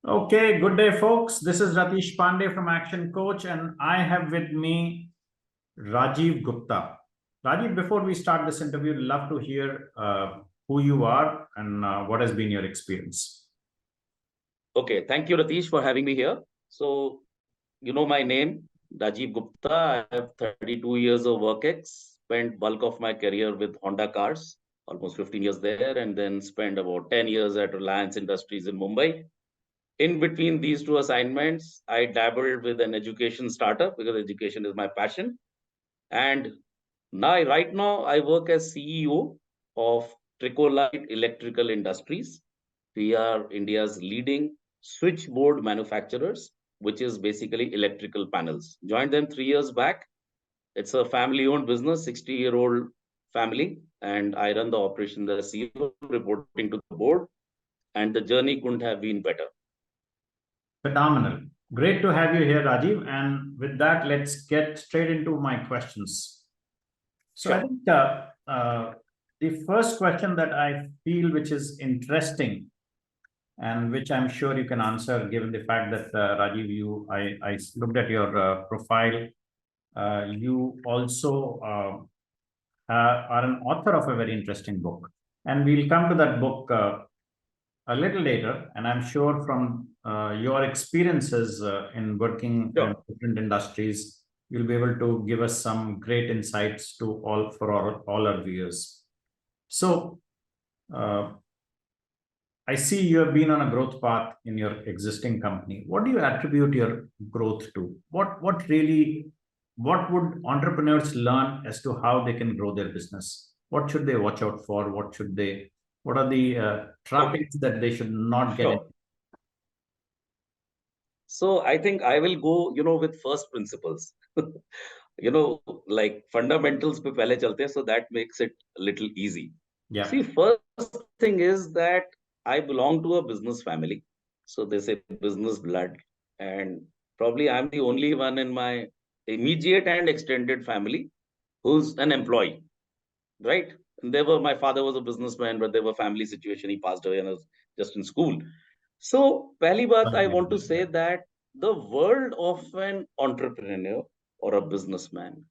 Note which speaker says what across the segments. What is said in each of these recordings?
Speaker 1: Okay, good day, folks. This is Ratish Pandey from Action Coach, and I have with me Rajiv Gupta. Rajiv, before we start this interview, I'd love to hear who you are and what has been your experience.
Speaker 2: Okay, thank you, Ratish, for having me here. So, you know my name, Rajiv Gupta. I have 32 years of work ex, spent bulk of my career with Honda Cars, almost 15 years there, and then spent about 10 years at Reliance Industries in Mumbai. In between these two assignments, I dabbled with an education startup because education is my passion. And right now, I work as CEO of Tricolite Electrical Industries. We are India's leading switchboard manufacturers, which is basically electrical panels. Joined them 3 years back. It's a family-owned business, 60-year-old family, and I run the operation as CEO, reporting to the board, and the journey couldn't have been better.
Speaker 1: Phenomenal. Great to have you here, Rajiv. And with that, let's get straight into my questions. So
Speaker 2: Sure.
Speaker 1: I think the first question that I feel which is interesting and which I'm sure you can answer, given the fact that Rajiv, I looked at your profile. You also are an author of a very interesting book, and we'll come to that book a little later. And I'm sure from your experiences in working in different industries, you'll be able to give us some great insights to all our viewers. So. I see you have been on a growth path in your existing company. What do you attribute your growth to? What would entrepreneurs learn as to how they can grow their business? What should they watch out for? What are the trappings that they should not get into?
Speaker 2: So I think I will go, with first principles. Like fundamentals pe pehle chalte hain, so that makes it a little easy.
Speaker 1: Yeah.
Speaker 2: See, first thing is that I belong to a business family. So they say business blood. And probably I'm the only one in my immediate and extended family who's an employee, right? And my father was a businessman, but there were family situation. He passed away and I was just in school. So, pehli baat, I want to say that the world of an entrepreneur or a businessman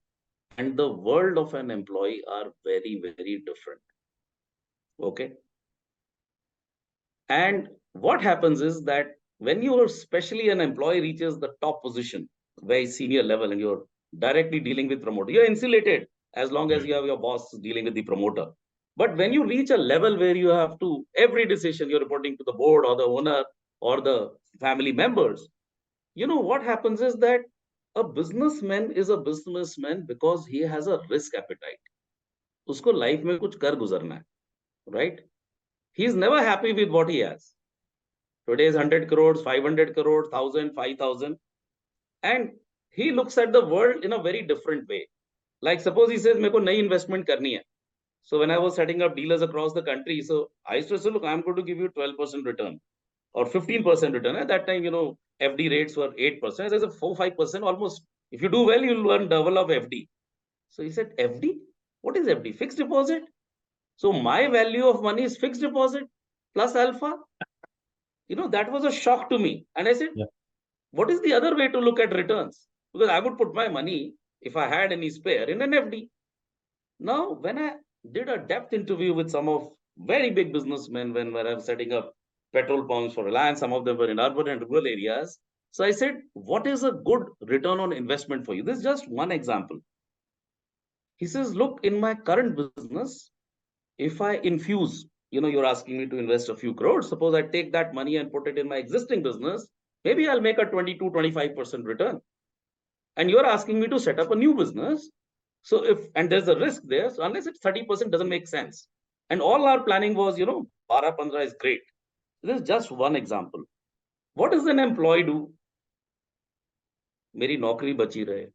Speaker 2: and the world of an employee are very, very different. Okay. And what happens is that when you are, especially an employee reaches the top position, very senior level, and you're directly dealing with promoter, you're insulated as long as you have your boss dealing with the promoter. But when you reach a level where you have to, every decision you're reporting to the board or the owner or the family members, what happens is that a businessman is a businessman because he has a risk appetite. Usko life में कुछ कर गुजरना है, right? He's never happy with what he has. Today is 100 crores, 500 crores, 1,000, 5,000. And he looks at the world in a very different way. Like suppose he says, मेरे को नई investment करनी है. So when I was setting up dealers across the country, so I used to say, look, I'm going to give you 12% return or 15% return. At that time, FD rates were 8%. There's a 4-5% almost. If you do well, you'll earn double of FD. So he said, FD? What is FD? Fixed deposit. So my value of money is fixed deposit plus alpha. That was a shock to me. And I said, what is the other way to look at returns? Because I would put my money, if I had any spare, in an FD. Now, when I did a depth interview with some of very big businessmen when I was setting up petrol pumps for Reliance, some of them were in urban and rural areas. So I said, what is a good return on investment for you? This is just one example. He says, look, in my current business, if I infuse, you're asking me to invest a few crores. Suppose I take that money and put it in my existing business, maybe I'll make a 22-25% return. And you're asking me to set up a new business. So and there's a risk there. So unless it's 30% doesn't make sense. And all our planning was, 12-15 is great. This is just one example. What does an employee do? मेरी नौकरी बची रहे,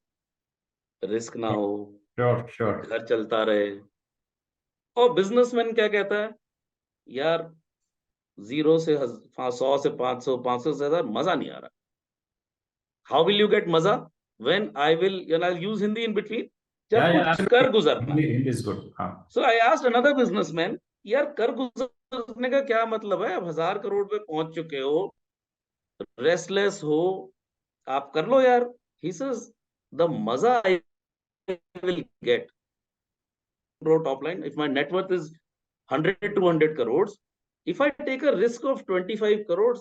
Speaker 2: risk ना हो, घर चलता रहे. और बिजनेसमैन क्या कहता है, यार 0 से 100 से 500, 500 से 1000 मजा नहीं आ रहा. How will you get maza? When I'll use Hindi in between. जब कुछ कर गुजरना.
Speaker 1: Hindi is good.
Speaker 2: So I asked another businessman, यार कर गुजरने का क्या मतलब है? अब 1000 करोड़ पे पहुंच चुके हो, रेस्टलेस हो, आप कर लो यार. He says the maza I will get crore top line if my net worth is 100 200 crores. If I take a risk of 25 crores,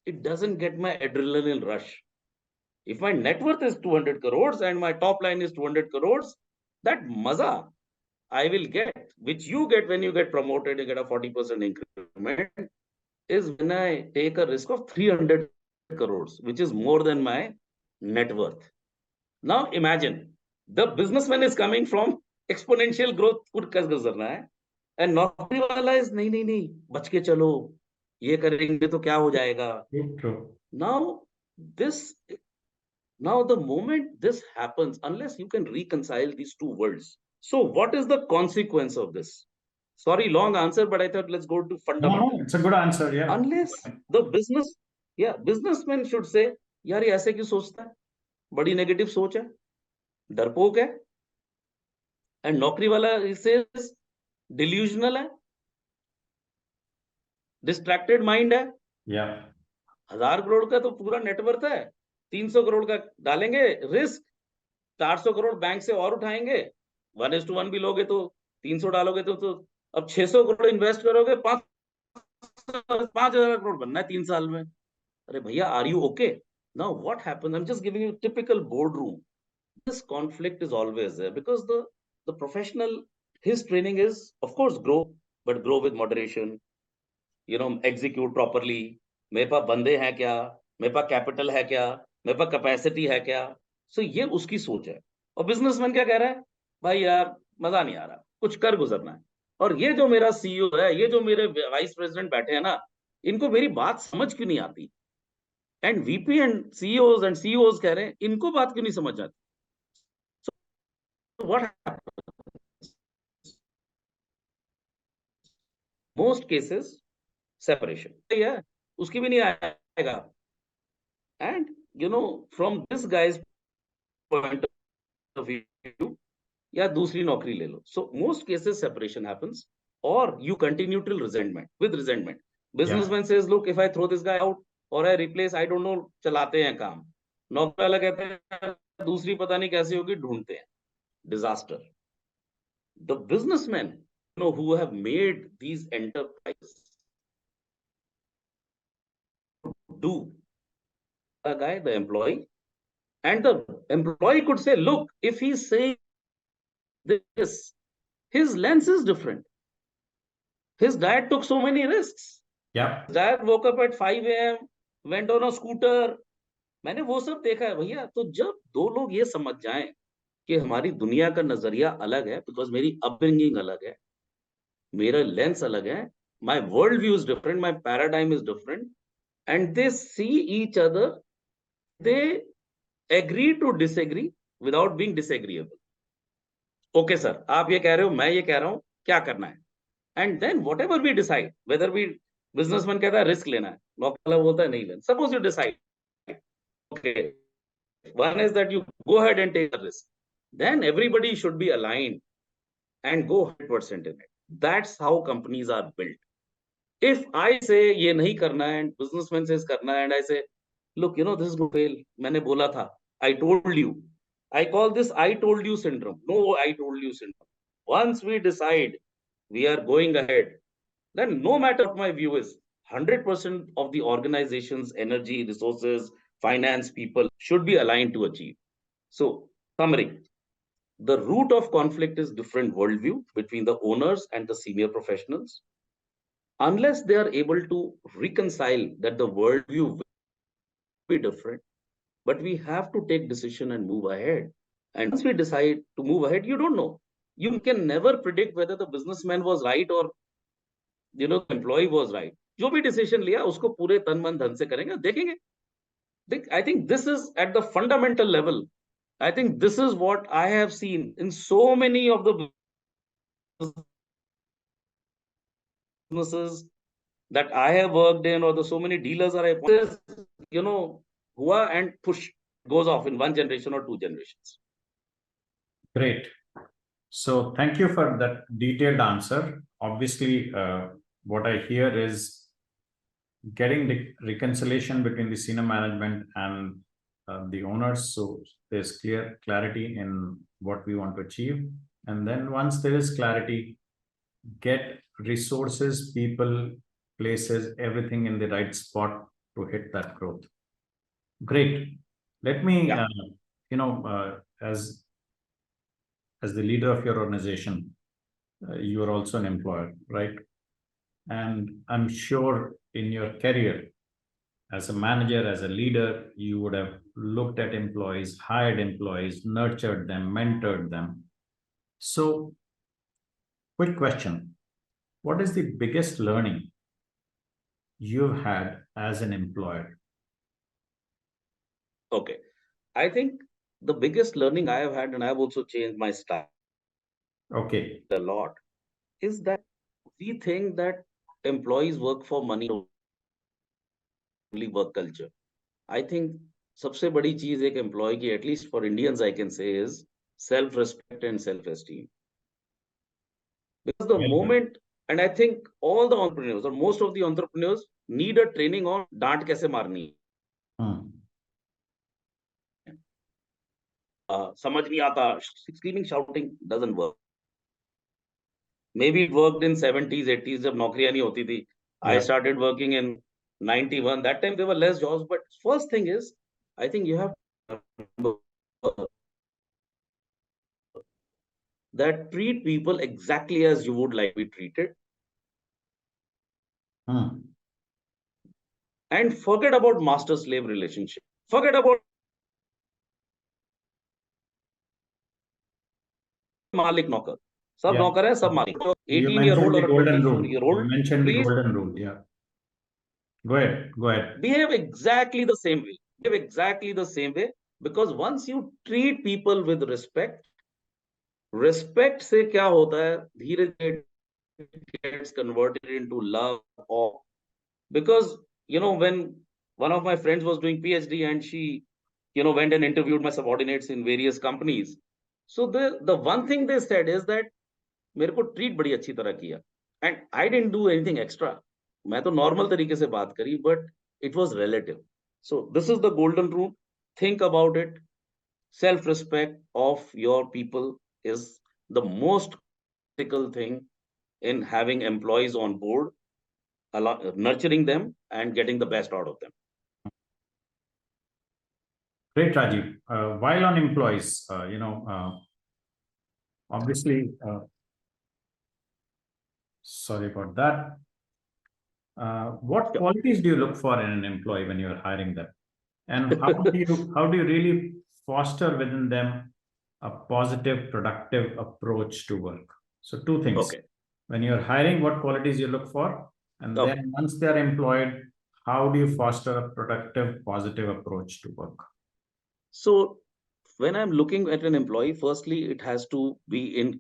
Speaker 2: it doesn't get my adrenaline rush. If my net worth is 200 crores and my top line is 200 crores, that maza I will get, which you get when you get promoted, you get a 40% increment, is when I take a risk of 300 crores, which is more than my net worth. Now imagine the businessman is coming from exponential growth गुजरना है, and नौकरी वाला is नहीं बच के चलो, ये करेंगे तो क्या हो जाएगा.
Speaker 1: True.
Speaker 2: Now this Now, the moment this happens, unless you can reconcile these two worlds, so what is the consequence of this? Sorry, long answer, but I thought let's go to fundamental.
Speaker 1: No, it's a good answer. Yeah.
Speaker 2: Unless the businessman should say, यार ये ऐसे क्यों सोचता है, बड़ी negative सोच है, डरपोक है. एंड नौकरी वाला says delusional है, डिस्ट्रैक्टेड माइंड है.
Speaker 1: Yeah.
Speaker 2: 1000 करोड़ का तो पूरा नेटवर्थ है, 300 करोड़ का डालेंगे रिस्क, 400 करोड़ बैंक से और उठाएंगे, 1:1 भी लोगे तो 300 डालोगे तो अब 600 करोड़ इन्वेस्ट करोगे, 5,000 करोड़ बनना है 3 साल में. अरे भैया, are you okay? Now what happens, I am just giving you typical board room. This conflict is always there because the professional, his training is of course grow, but grow with moderation, execute properly. मेरे पास बंदे हैं क्या, मेरे पास capital है क्या, मेरे पास capacity है क्या. सो ये उसकी सोच है. और बिजनेसमैन क्या कह रहा है, भाई यार मजा नहीं आ रहा, कुछ कर गुजरना है. और ये जो मेरा सीईओ है, ये जो मेरे वाइस प्रेसिडेंट बैठे हैं ना, इनको मेरी बात समझ क्यों नहीं आती. एंड वीपी एंड सीईओज कह रहे हैं, इनको बात क्यों नहीं समझ आती. So what happens? Most cases separation. Yeah, उसकी भी नहीं आएगा. And from this guy's point of view, या दूसरी नौकरी ले लो. So most cases separation happens, or you continue till resentment. With resentment, businessman says, look, if I throw this guy out or I replace, I don't know, चलाते हैं काम. नौकरी वाला कहते हैं दूसरी पता नहीं कैसी होगी, ढूंढते हैं. Disaster. The businessmen who have made these enterprises do a guy, the employee, and the employee could say, look, if he's saying this, his lens is different. His dad took so many risks.
Speaker 1: Yeah.
Speaker 2: His dad woke up at 5 a.m., went on a scooter. मैंने वो सब देखा है भैया. तो जब दो लोग ये समझ जाएं कि हमारी दुनिया का नजरिया अलग है, बिकॉज मेरी अपब्रिंगिंग अलग है, मेरा लेंस अलग है, my world view is different, my paradigm is different, and they see each other, they agree to disagree without being disagreeable. Okay sir, आप ये कह रहे हो, मैं ये कह रहा हूं, क्या करना है. And then whatever we decide, whether we, businessman कहता है रिस्क लेना है, नौकरी वाला बोलता है नहीं लेना. Suppose you decide, okay, one is that you go ahead and take the risk, then everybody should be aligned and go 100% in it. That's how companies are built. If I say ये नहीं करना है and businessman says करना है, and I say, look, this is going to fail. मैंने बोला था, I told you. I call this I told you syndrome. No, I told you syndrome. Once we decide we are going ahead, then no matter what my view is, 100% of the organization's energy, resources, finance, people should be aligned to achieve. So, summary. The root of conflict is different worldview between the owners and the senior professionals. Unless they are able to reconcile that the worldview will be different, but we have to take decision and move ahead. And once we decide to move ahead, you don't know. You can never predict whether the businessman was right or the employee was right. जो भी decision लिया उसको पूरे तन मन धन से करेंगे, देखेंगे. I think this is at the fundamental level. I think this is what I have seen in so many of the businesses that I have worked in, or the so many dealers are, hua and push goes off in one generation or two generations.
Speaker 1: Great. So thank you for that detailed answer. Obviously, what I hear is getting the reconciliation between the senior management and the owners. So there's clarity in what we want to achieve. And then once there is clarity, get resources, people, places, everything in the right spot to hit that growth. Great. Let me,
Speaker 2: Yeah.
Speaker 1: as the leader of your organization, you are also an employer, right? And I'm sure in your career, as a manager, as a leader, you would have looked at employees, hired employees, nurtured them, mentored them. So, quick question. What is the biggest learning you've had as an employer?
Speaker 2: Okay. I think the biggest learning I have had, and I have also changed my style
Speaker 1: Okay.
Speaker 2: a lot, is that we think that employees work for money, only work culture. I think सबसे बड़ी चीज एक employ की, at least for Indians I can say, is self respect and self esteem. Because the
Speaker 1: Very good.
Speaker 2: moment, and I think all the entrepreneurs or most of the entrepreneurs need a training on डांट कैसे मारनी है. समझ नहीं आता, screaming, shouting doesn't work. Maybe it worked in 70s, 80s जब नौकरियां नहीं होती थी. I
Speaker 1: Yeah.
Speaker 2: started working in 91. That time there were less jobs. But first thing is, I think you have that treat people exactly as you would like to be treated. And forget about master-slave relationship. Forget about Malik Nokar. Sab
Speaker 1: Yeah.
Speaker 2: Nokar hai, sab Malik.
Speaker 1: You
Speaker 2: 18-year-old
Speaker 1: mentioned
Speaker 2: or
Speaker 1: the
Speaker 2: a
Speaker 1: golden rule.
Speaker 2: 24-year-old,
Speaker 1: You mentioned the
Speaker 2: please
Speaker 1: golden rule. Yeah. Go ahead. Go ahead.
Speaker 2: behave exactly the same way. Behave exactly the same way. Because once you treat people with respect, respect से क्या होता है, धीरे धीरे gets converted into love. Or because when one of my friends was doing PhD and she went and interviewed my subordinates in various companies, so the one thing they said is that मेरे को treat बड़ी अच्छी तरह किया, and I didn't do anything extra. मैं तो normal तरीके से बात करी, but it was relative. So this is the golden rule. Think about it. Self respect of your people is the most critical thing in having employees on board, nurturing them and getting the best out of them.
Speaker 1: Great, Rajiv. While on employees, obviously, sorry about that. What qualities do you look for in an employee when you're hiring them? And how do you really foster within them a positive, productive approach to work? So two things.
Speaker 2: Okay.
Speaker 1: When you're hiring, what qualities you look for? And
Speaker 2: Okay.
Speaker 1: then once they're employed, how do you foster a productive, positive approach to work?
Speaker 2: So when I'm looking at an employee, firstly, it has to be in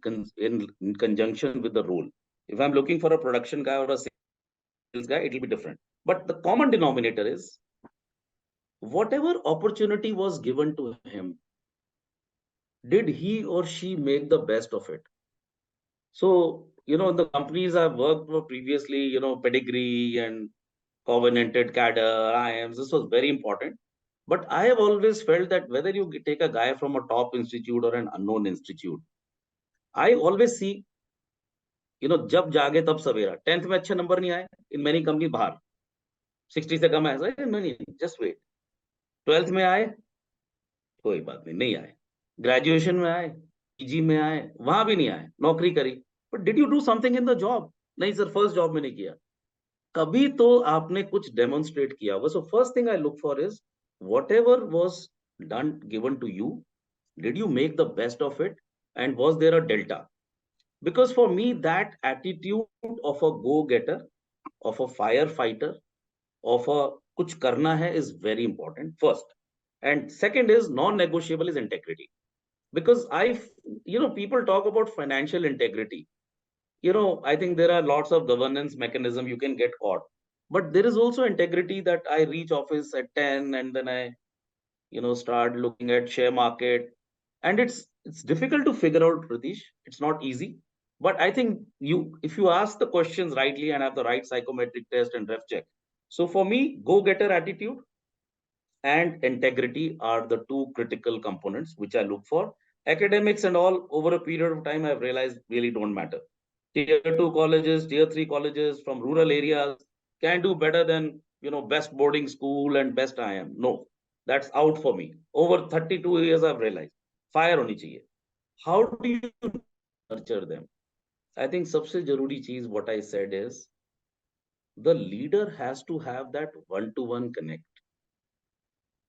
Speaker 2: conjunction with the role. If I'm looking for a production guy or a sales guy, it will be different. But the common denominator is whatever opportunity was given to him, did he or she make the best of it? So, the companies I've worked for previously, pedigree and covenanted cadre, IIMs, this was very important. But I have always felt that whether you take a guy from a top institute or an unknown institute, I always see, जब जागे तब सवेरा. 10th में अच्छे number नहीं आए, in many company बाहर. 60 से कम आए, नहीं, just wait. 12th में आए, कोई बात नहीं आए. ग्रेजुएशन में आए, पीजी में आए, वहां भी नहीं आए, नौकरी करी. But did you do something in the job? नहीं सर, फर्स्ट जॉब में नहीं किया. कभी तो आपने कुछ डेमोन्स्ट्रेट किया होगा. So first thing I look for is whatever was done given to you, did you make the best of it, and was there a delta? Because for me, that attitude of a go-getter, of a firefighter, of a kuch karna hai is very important first. And second is non-negotiable is integrity. Because people talk about financial integrity. I think there are lots of governance mechanism you can get caught. But there is also integrity that I reach office at 10 and then I, start looking at share market. And it's difficult to figure out, Ratish. It's not easy. But I think if you ask the questions rightly and have the right psychometric test and ref check, So for me, go-getter attitude and integrity are the two critical components which I look for. Academics and all over a period of time, I've realized really don't matter. Tier 2 colleges, tier 3 colleges from rural areas can do better than, best boarding school and best IIM. No, that's out for me. Over 32 years, I've realized fire honi chahiye. How do you nurture them? I think सबसे जरूरी चीज what I said is the leader has to have that one-to-one connect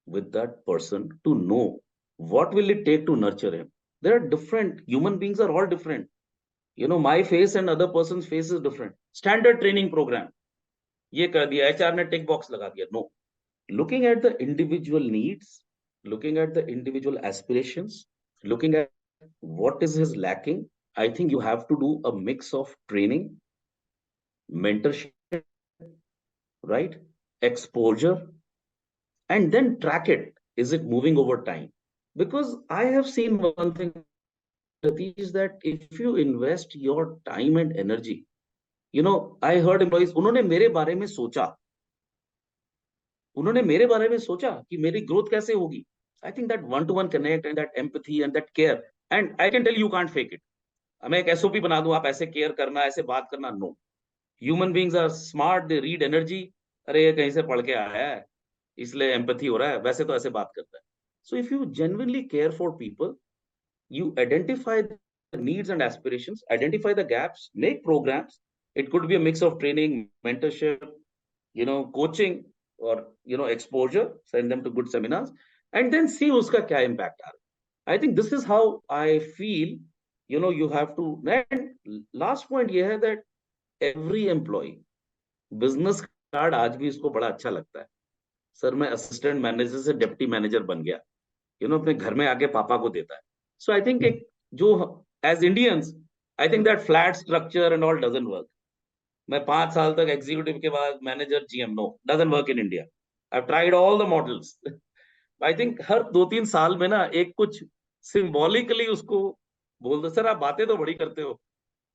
Speaker 2: with that person to know what will it take to nurture him. There are different human beings are all different. My face and other person's face is different. Standard training program. ये कर दिया HR ने tick box लगा दिया. No. Looking at the individual needs, looking at the individual aspirations, looking at what is his lacking, I think you have to do a mix of training, mentorship, right? Exposure, and then track it. Is it moving over time? Because I have seen one thing, Ratish, that if you invest your time and energy, I heard employees, उन्होंने मेरे बारे में सोचा कि मेरी growth कैसे होगी. I think that one-to-one connect and that empathy and that care, and I can tell you can't fake it. मैं एक SOP बना दूं, आप ऐसे केयर करना, ऐसे बात करना, no. Human beings are smart, they read energy. अरे ये कहीं से पढ़ के आया है, इसलिए empathy हो रहा है, वैसे तो ऐसे बात करता है. So if you genuinely care for people, you identify the needs and aspirations, identify the gaps, make programs. It could be a mix of training, mentorship, coaching, or exposure. Send them to good seminars, and then see uska kya impact aa raha hai. I think this is how I feel. You have to. And last point ये है that every employee business card आज भी इसको बड़ा अच्छा लगता है. Sir मैं असिस्टेंट मैनेजर से डिप्टी मैनेजर बन गया. अपने घर में आके पापा को देता है. So I think एक जो as Indians, I think that flat structure and all doesn't work. मैं 5 साल तक एग्जीक्यूटिव के बाद manager GM, no, doesn't work in India. I have tried all the models. I think हर 2-3 साल में ना एक कुछ सिंबॉलिकली उसको बोल दो, सर आप बातें तो बड़ी करते हो,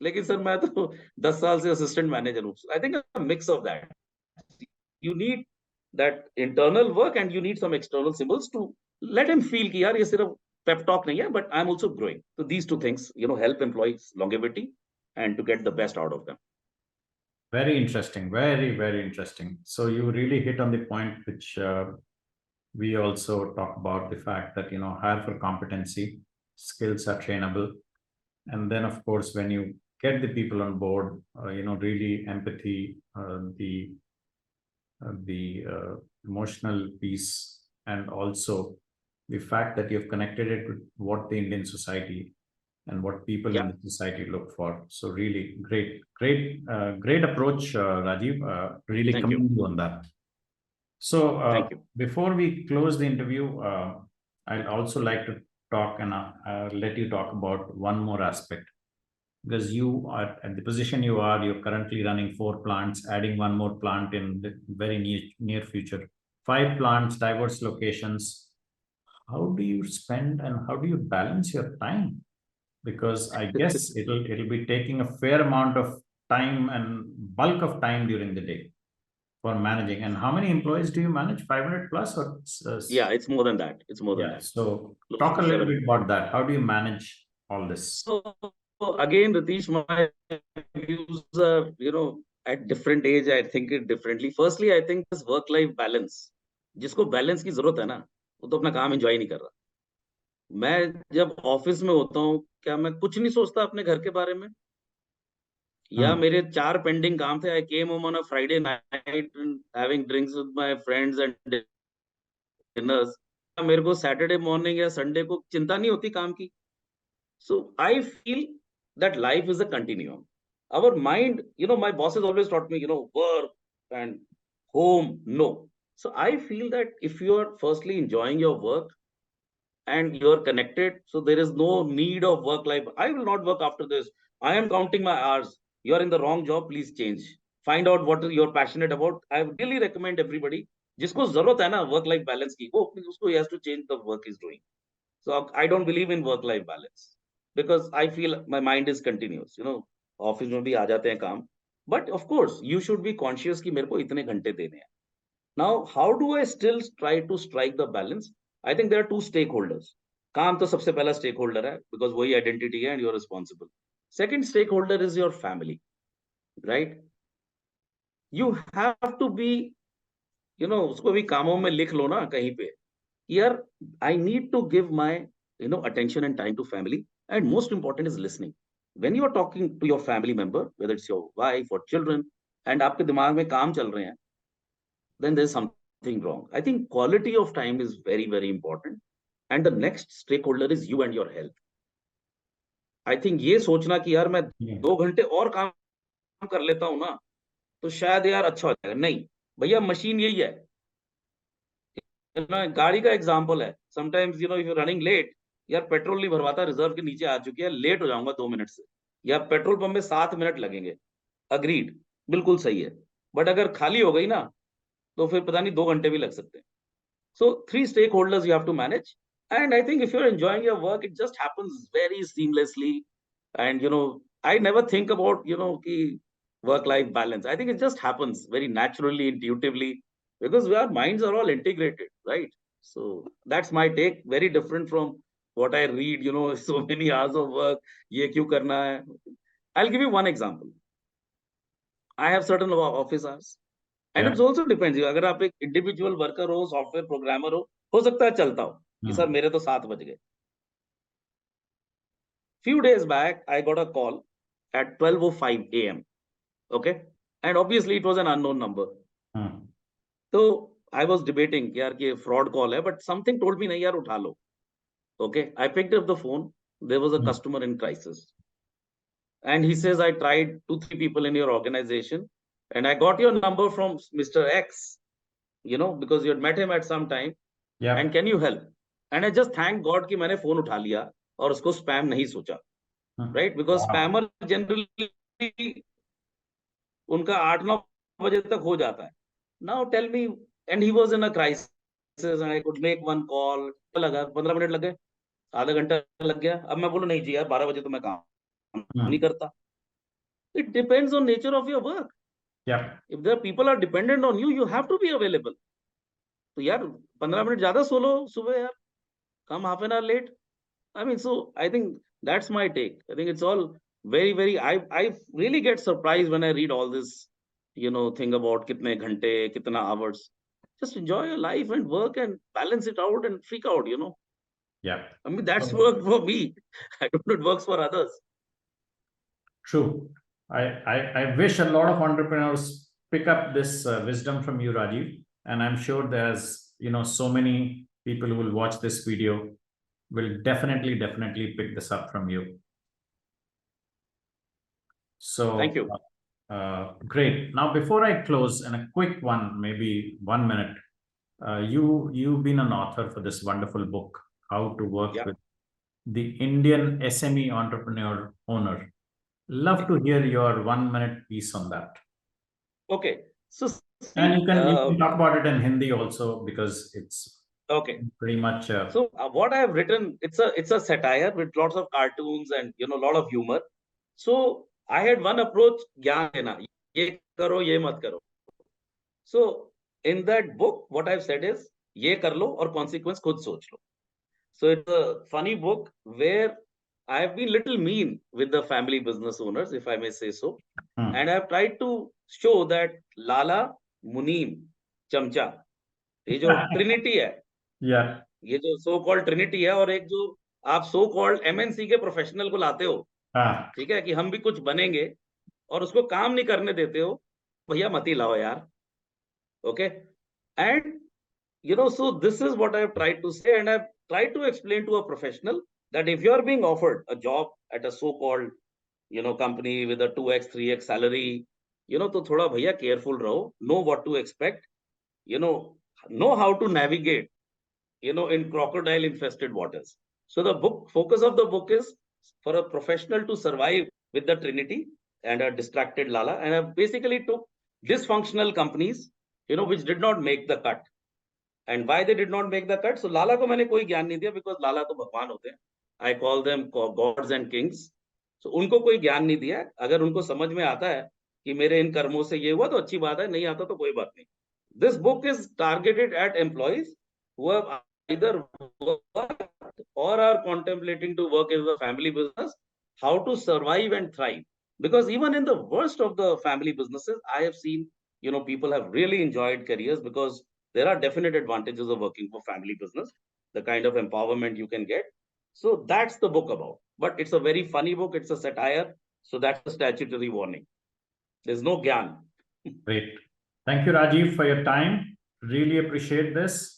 Speaker 2: लेकिन सर मैं तो 10 साल से असिस्टेंट मैनेजर हूँ. I think a mix of that. You need that internal work and you need some external symbols to let him feel कि यार ये सिर्फ पेप टॉक नहीं है, but I am also growing. So these two things, help employees longevity and to get the best out of them.
Speaker 1: Very interesting. Very, very interesting. So you really hit on the point, which we also talk about the fact that, hire for competency, skills are trainable. And then, of course, when you get the people on board, really empathy, the emotional piece, and also the fact that you've connected it with what the Indian society and what people in the society look for. So really great approach, Rajiv. Really commend you on that. So before we close the interview, I'd also like to talk and let you talk about one more aspect. Because you are at the position you are, you're currently running 4 plants, adding one more plant in the very near future, 5 plants, diverse locations. How do you spend and how do you balance your time? Because I guess it'll be taking a fair amount of time and bulk of time during the day for managing. And how many employees do you manage? 500 plus or?
Speaker 2: Yeah, it's more than that. It's more than that.
Speaker 1: So talk a little bit about that. How do you manage all this?
Speaker 2: So again, Ratish, my views are, at different age, I think it differently. Firstly, I think this work-life balance. जिसको balance की जरूरत है ना, वो तो अपना काम enjoy नहीं कर रहा. मैं जब ऑफिस में होता हूँ, क्या मैं कुछ नहीं सोचता अपने घर के बारे में? या मेरे 4 पेंडिंग काम थे. I came home on a Friday night having drinks with my friends and dinners. मेरे को सैटरडे मॉर्निंग या संडे को चिंता नहीं होती काम की. So I feel that life is a continuum. Our mind, my bosses always taught me, work and home, no. So I feel that if you are firstly enjoying your work and you're connected, so there is no need of work life. I will not work after this. I am counting my hours. You're in the wrong job, please change. Find out what you're passionate about. I really recommend everybody, जिसको जरूरत है ना work life balance की, वो उसको he has to change the work he's doing. So I don't believe in work life balance because I feel my mind is continuous. Office में भी आ जाते हैं काम, but of course you should be conscious कि मेरे को इतने घंटे देने हैं. Now, how do I still try to strike the balance? I think there are two stakeholders. काम तो सबसे पहला stakeholder है, because वही identity है and you're responsible. Second stakeholder is your family, right? You have to be, उसको भी कामों में लिख लो ना कहीं पे. Here, I need to give my, attention and time to family. And most important is listening. When you are talking to your family member, whether it's your wife or children, and आपके दिमाग में काम चल रहे हैं, then there's something wrong. I think quality of time is very, very important. And the next stakeholder is you and your health. I think ये सोचना कि यार मैं 2 घंटे और काम कर लेता हूं ना, तो शायद यार अच्छा हो जाएगा. नहीं भैया, मशीन यही है. गाड़ी का एग्जाम्पल है. Sometimes if you running late, यार पेट्रोल नहीं भरवाता, रिजर्व के नीचे आ चुकी है, लेट हो जाऊंगा 2 मिनट से, या पेट्रोल पंप में 7 मिनट लगेंगे. अग्रीड, बिल्कुल सही है. बट अगर खाली हो गई ना, तो फिर पता नहीं 2 घंटे भी लग सकते हैं. So 3 stakeholders you have to manage. And I think if you're enjoying your work, it just happens very seamlessly. And, I never think about, work-life balance. I think it just happens very naturally, intuitively, because our minds are all integrated, right? So that's my take. Very different from what I read, so many hours of work. Ye kyun karna hai? I'll give you one example. I have certain office hours. And it's also depends. अगर आप एक individual worker हो, software programmer हो सकता है चलता हो कि सर मेरे तो 7 बज गए. Few days back I got a call at 12:05 a.m. okay, and obviously it was an unknown number. तो I was debating यार कि fraud call है, but something told me नहीं यार उठा लो. Okay, I picked up the phone. There was a customer in crisis, and he says, I tried 2-3 people in your organization and I got your number from Mr. X, because you had met him at some time. Yeah. And can you help? And I just thank God कि मैंने phone उठा लिया और उसको spam नहीं सोचा. Right? Because spammer generally उनका 8-9 बजे तक हो जाता है. Now tell me, and he was in a crisis and I could make one call. लगा 15 मिनट लग गए, आधा घंटा लग गया. अब मैं बोलूं नहीं जी यार 12 बजे तो मैं काम नहीं करता. It depends on nature of your work. Yeah. If the people are dependent on you, you have to be available. तो यार 15 मिनट ज्यादा सो लो सुबह यार, come half an hour late. I mean, so I think that's my take. I think it's all very, very. I really get surprised when I read all this, thing about kitne ghante, kitna hours. Just enjoy your life and work and balance it out and freak out. Yeah. I mean, that's work for me. I don't know it works for others.
Speaker 1: True. I wish a lot of entrepreneurs pick up this wisdom from you, Rajiv. And I'm sure there's, so many people who will watch this video will definitely pick this up from you. So
Speaker 2: thank you.
Speaker 1: Great. Now, before I close, and a quick one, maybe 1 minute, you've been an author for this wonderful book, How to Work with the Indian SME Entrepreneur Owner. Love to hear your 1 minute piece on that.
Speaker 2: Okay. So,
Speaker 1: and you can talk about it in Hindi also, because it's
Speaker 2: okay,
Speaker 1: pretty much.
Speaker 2: So what I have written, it's a satire with lots of cartoons and a lot of humor. So I had one approach, ज्ञान देना, ये करो ये मत करो. So in that book, what I've said is ये कर लो और consequence खुद सोच लो. So it's a funny book where I have been little mean with the family business owners, if I may say so. And I've tried to show that Lala, Muneem, चमचा, ये जो Trinity है, ये जो so called Trinity है, और एक जो आप सो कॉल्ड एमएनसी के प्रोफेशनल को लाते हो, ठीक है, कि हम भी कुछ बनेंगे, और उसको काम नहीं करने देते हो, भैया मत ही लाओ यार. Okay, and so this is what I've tried to say, and I've tried to explain to a professional that if you're being offered a job at a so-called company with a 2x 3x salary, तो थोड़ा भैया careful रहो, know what to expect, know how to navigate, in crocodile infested waters. So the focus of the book is for a professional to survive with the Trinity and a distracted Lala. And I basically took dysfunctional companies, which did not make the cut. And why they did not make the cut? So Lala को मैंने कोई ज्ञान नहीं दिया, because Lala तो भगवान होते हैं. I call them gods and kings. So उनको कोई ज्ञान नहीं दिया. अगर उनको समझ में आता है कि मेरे इन कर्मों से ये हुआ तो अच्छी बात है, नहीं आता तो कोई बात नहीं. This book is targeted at employees who have either worked or are contemplating to work in the family business, how to survive and thrive. Because even in the worst of the family businesses, I have seen, people have really enjoyed careers because there are definite advantages of working for family business, the kind of empowerment you can get. So that's the book about. But it's a very funny book. It's a satire. So that's a statutory warning. There's no gyan.
Speaker 1: Great. Thank you, Rajiv, for your time. Really appreciate this.